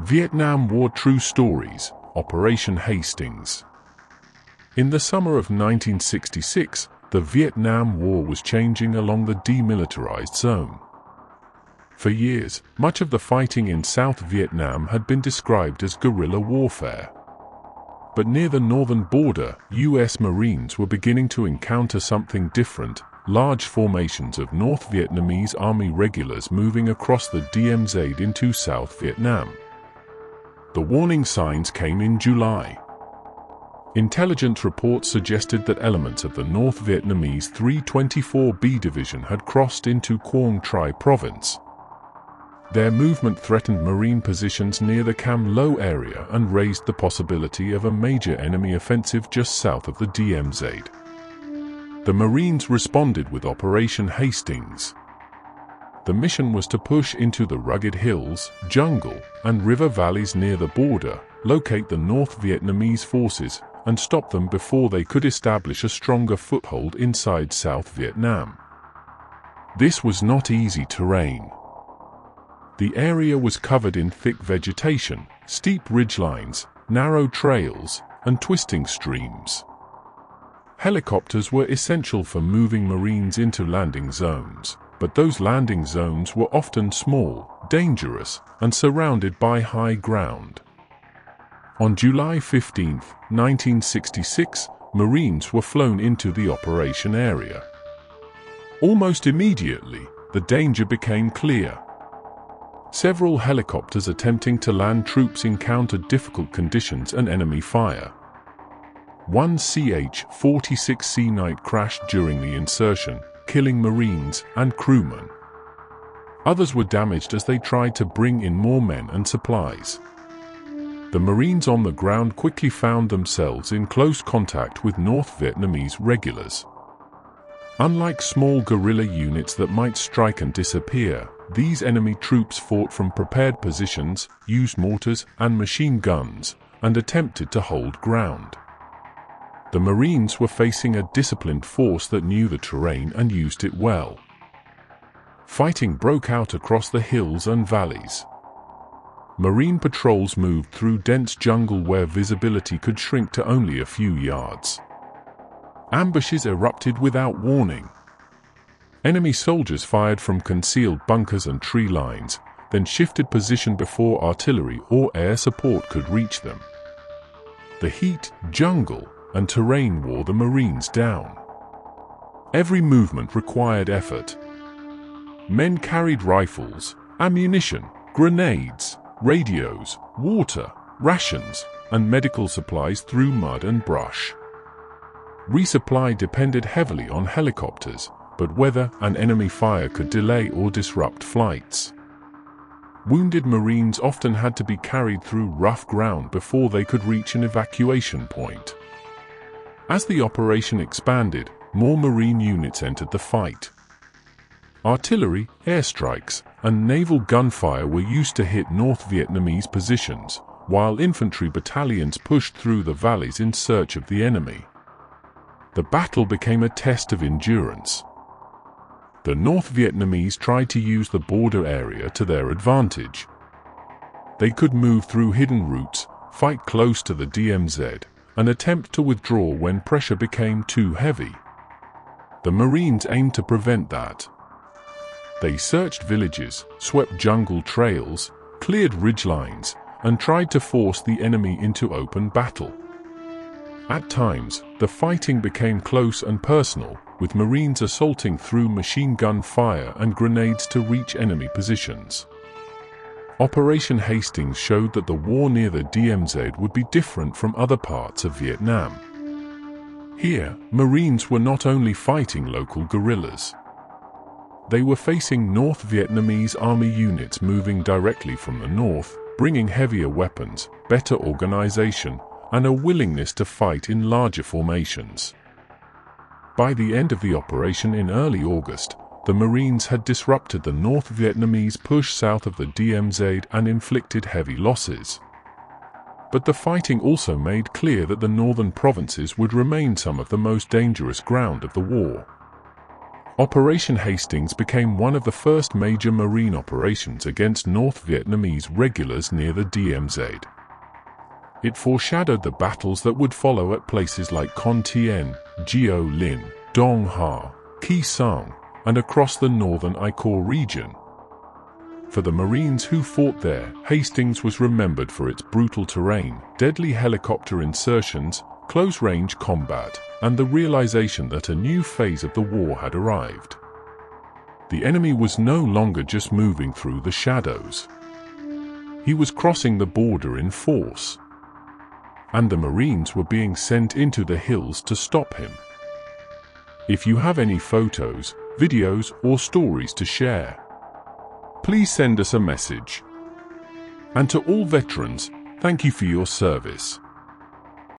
Vietnam War True Stories, Operation Hastings. In the summer of 1966, the Vietnam War was changing along the Demilitarized Zone. For years, much of the fighting in South Vietnam had been described as guerrilla warfare. But near the northern border, U.S. Marines were beginning to encounter something different: large formations of North Vietnamese Army regulars moving across the DMZ into South Vietnam. The warning signs came in July. Intelligence reports suggested that elements of the North Vietnamese 324B Division had crossed into Quang Tri Province. Their movement threatened Marine positions near the Cam Lo area and raised the possibility of a major enemy offensive just south of the DMZ. The Marines responded with Operation Hastings. The mission was to push into the rugged hills, jungle, and river valleys near the border, locate the North Vietnamese forces, and stop them before they could establish a stronger foothold inside South Vietnam. This was not easy terrain. The area was covered in thick vegetation, steep ridgelines, narrow trails, and twisting streams. Helicopters were essential for moving Marines into landing zones, but those landing zones were often small, dangerous, and surrounded by high ground. On July 15, 1966, Marines were flown into the operation area. Almost immediately, the danger became clear. Several helicopters attempting to land troops encountered difficult conditions and enemy fire. One CH-46C Knight crashed during the insertion, killing Marines and crewmen. Others were damaged as they tried to bring in more men and supplies. The Marines on the ground quickly found themselves in close contact with North Vietnamese regulars. Unlike small guerrilla units that might strike and disappear, these enemy troops fought from prepared positions, used mortars and machine guns, and attempted to hold ground. The Marines were facing a disciplined force that knew the terrain and used it well. Fighting broke out across the hills and valleys. Marine patrols moved through dense jungle where visibility could shrink to only a few yards. Ambushes erupted without warning. Enemy soldiers fired from concealed bunkers and tree lines, then shifted position before artillery or air support could reach them. The heat, jungle, and terrain wore the Marines down. Every movement required effort. Men carried rifles, ammunition, grenades, radios, water, rations, and medical supplies through mud and brush. Resupply depended heavily on helicopters, but weather and enemy fire could delay or disrupt flights. Wounded Marines often had to be carried through rough ground before they could reach an evacuation point. As the operation expanded, more Marine units entered the fight. Artillery, airstrikes, and naval gunfire were used to hit North Vietnamese positions, while infantry battalions pushed through the valleys in search of the enemy. The battle became a test of endurance. The North Vietnamese tried to use the border area to their advantage. They could move through hidden routes, fight close to the DMZ, and attempt to withdraw when pressure became too heavy. The Marines aimed to prevent that. They searched villages, swept jungle trails, cleared ridgelines, and tried to force the enemy into open battle. At times, the fighting became close and personal, with Marines assaulting through machine gun fire and grenades to reach enemy positions. Operation Hastings showed that the war near the DMZ would be different from other parts of Vietnam. Here, Marines were not only fighting local guerrillas. They were facing North Vietnamese Army units moving directly from the north, bringing heavier weapons, better organization, and a willingness to fight in larger formations. By the end of the operation in early August, the Marines had disrupted the North Vietnamese push south of the DMZ and inflicted heavy losses. But the fighting also made clear that the northern provinces would remain some of the most dangerous ground of the war. Operation Hastings became one of the first major marine operations against North Vietnamese regulars near the DMZ. It foreshadowed the battles that would follow at places like Con Tien, Gio Linh, Dong Ha, Ki Song, and across the northern I Corps region. For the Marines who fought there, Hastings was remembered for its brutal terrain, deadly helicopter insertions, close-range combat, and the realization that a new phase of the war had arrived. The enemy was no longer just moving through the shadows. He was crossing the border in force, and the Marines were being sent into the hills to stop him. If you have any photos, videos, or stories to share, please send us a message. And to all veterans, thank you for your service.